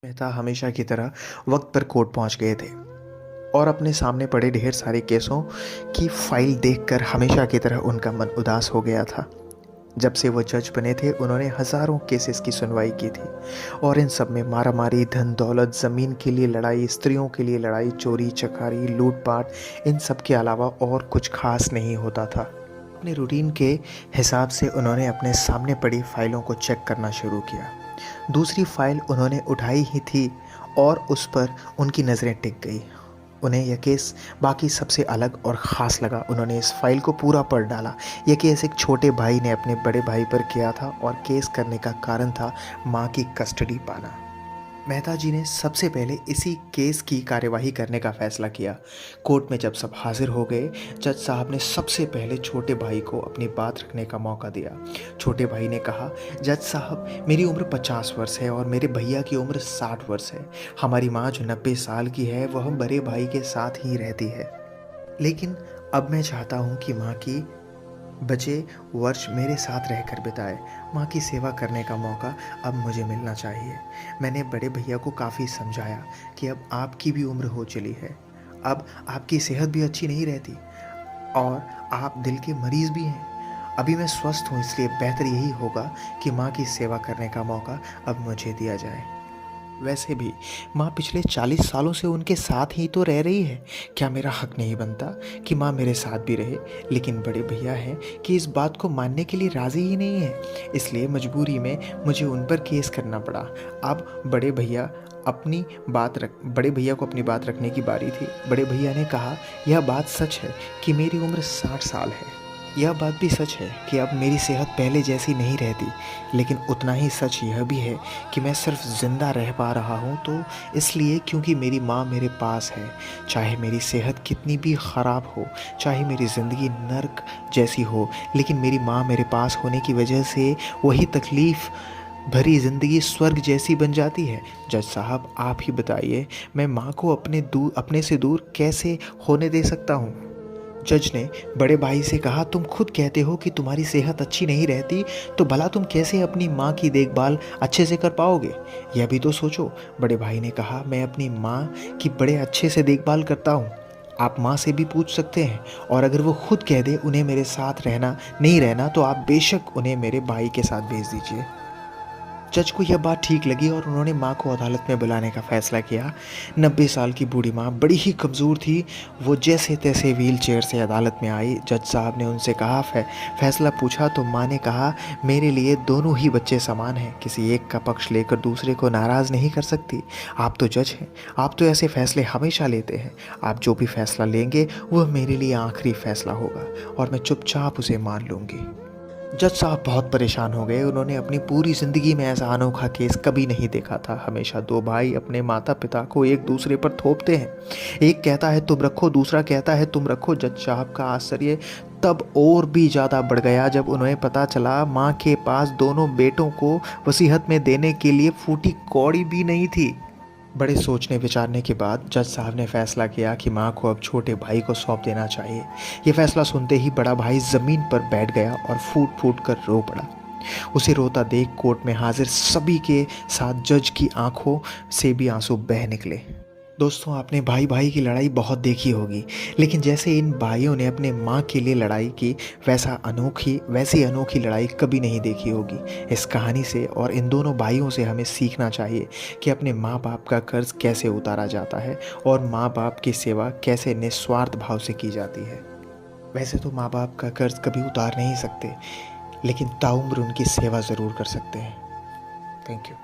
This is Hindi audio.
मेहता हमेशा की तरह वक्त पर कोर्ट पहुंच गए थे और अपने सामने पड़े ढेर सारे केसों की फाइल देखकर हमेशा की तरह उनका मन उदास हो गया था। जब से वो जज बने थे उन्होंने हज़ारों केसेस की सुनवाई की थी और इन सब में मारामारी, धन दौलत, ज़मीन के लिए लड़ाई, स्त्रियों के लिए लड़ाई, चोरी चकारी, लूटपाट, इन सब के अलावा और कुछ खास नहीं होता था। अपने रूटीन के हिसाब से उन्होंने अपने सामने पड़ी फाइलों को चेक करना शुरू किया। दूसरी फाइल उन्होंने उठाई ही थी और उस पर उनकी नज़रें टिक गई। उन्हें यह केस बाकी सबसे अलग और ख़ास लगा। उन्होंने इस फाइल को पूरा पढ़ डाला। यह केस एक छोटे भाई ने अपने बड़े भाई पर किया था और केस करने का कारण था माँ की कस्टडी पाना। मेहता जी ने सबसे पहले इसी केस की कार्यवाही करने का फैसला किया। कोर्ट में जब सब हाजिर हो गए, जज साहब ने सबसे पहले छोटे भाई को अपनी बात रखने का मौका दिया। छोटे भाई ने कहा, जज साहब, मेरी उम्र 50 वर्ष है और मेरे भैया की उम्र 60 वर्ष है। हमारी माँ जो 90 साल की है वह बड़े भाई के साथ ही रहती है, लेकिन अब मैं चाहता हूँ कि माँ की बचे वर्ष मेरे साथ रहकर बिताए। माँ की सेवा करने का मौका अब मुझे मिलना चाहिए। मैंने बड़े भैया को काफ़ी समझाया कि अब आपकी भी उम्र हो चली है, अब आपकी सेहत भी अच्छी नहीं रहती और आप दिल के मरीज़ भी हैं। अभी मैं स्वस्थ हूँ, इसलिए बेहतर यही होगा कि माँ की सेवा करने का मौका अब मुझे दिया जाए। वैसे भी माँ पिछले 40 सालों से उनके साथ ही तो रह रही है। क्या मेरा हक नहीं बनता कि माँ मेरे साथ भी रहे? लेकिन बड़े भैया हैं कि इस बात को मानने के लिए राज़ी ही नहीं है, इसलिए मजबूरी में मुझे उन पर केस करना पड़ा। अब बड़े भैया को अपनी बात रखने की बारी थी। बड़े भैया ने कहा, यह बात सच है कि मेरी उम्र 60 साल है। यह बात भी सच है कि अब मेरी सेहत पहले जैसी नहीं रहती, लेकिन उतना ही सच यह भी है कि मैं सिर्फ ज़िंदा रह पा रहा हूँ तो इसलिए क्योंकि मेरी माँ मेरे पास है। चाहे मेरी सेहत कितनी भी ख़राब हो, चाहे मेरी ज़िंदगी नर्क जैसी हो, लेकिन मेरी माँ मेरे पास होने की वजह से वही तकलीफ़ भरी ज़िंदगी स्वर्ग जैसी बन जाती है। जज साहब, आप ही बताइए, मैं माँ को अपने से दूर कैसे होने दे सकता हूँ? जज ने बड़े भाई से कहा, तुम खुद कहते हो कि तुम्हारी सेहत अच्छी नहीं रहती, तो भला तुम कैसे अपनी माँ की देखभाल अच्छे से कर पाओगे? यह भी तो सोचो। बड़े भाई ने कहा, मैं अपनी माँ की बड़े अच्छे से देखभाल करता हूँ। आप माँ से भी पूछ सकते हैं और अगर वो खुद कह दे उन्हें मेरे साथ रहना नहीं रहना, तो आप बेशक उन्हें मेरे भाई के साथ भेज दीजिए। जज को यह बात ठीक लगी और उन्होंने माँ को अदालत में बुलाने का फैसला किया। 90 साल की बूढ़ी माँ बड़ी ही कमज़ोर थी। वो जैसे तैसे व्हील चेयर से अदालत में आई। जज साहब ने उनसे कहा, फैसला पूछा तो माँ ने कहा, मेरे लिए दोनों ही बच्चे समान हैं, किसी एक का पक्ष लेकर दूसरे को नाराज़ नहीं कर सकती। आप तो जज हैं, आप तो ऐसे फैसले हमेशा लेते हैं। आप जो भी फैसला लेंगे वह मेरे लिए आखिरी फैसला होगा और मैं चुपचाप उसे मान लूँगी। जज साहब बहुत परेशान हो गए। उन्होंने अपनी पूरी ज़िंदगी में ऐसा अनोखा केस कभी नहीं देखा था। हमेशा दो भाई अपने माता पिता को एक दूसरे पर थोपते हैं। एक कहता है तुम रखो, दूसरा कहता है तुम रखो। जज साहब का आश्चर्य तब और भी ज़्यादा बढ़ गया जब उन्हें पता चला माँ के पास दोनों बेटों को वसीयत में देने के लिए फूटी कौड़ी भी नहीं थी। बड़े सोचने विचारने के बाद जज साहब ने फैसला किया कि माँ को अब छोटे भाई को सौंप देना चाहिए। यह फैसला सुनते ही बड़ा भाई ज़मीन पर बैठ गया और फूट फूट कर रो पड़ा। उसे रोता देख कोर्ट में हाजिर सभी के साथ जज की आंखों से भी आंसू बह निकले। दोस्तों, आपने भाई भाई की लड़ाई बहुत देखी होगी, लेकिन जैसे इन भाइयों ने अपने माँ के लिए लड़ाई की, वैसी अनोखी लड़ाई कभी नहीं देखी होगी। इस कहानी से और इन दोनों भाइयों से हमें सीखना चाहिए कि अपने माँ बाप का कर्ज कैसे उतारा जाता है और माँ बाप की सेवा कैसे निस्वार्थ भाव से की जाती है। वैसे तो माँ बाप का कर्ज कभी उतार नहीं सकते, लेकिन ताउम्र उनकी सेवा ज़रूर कर सकते हैं। Thank you.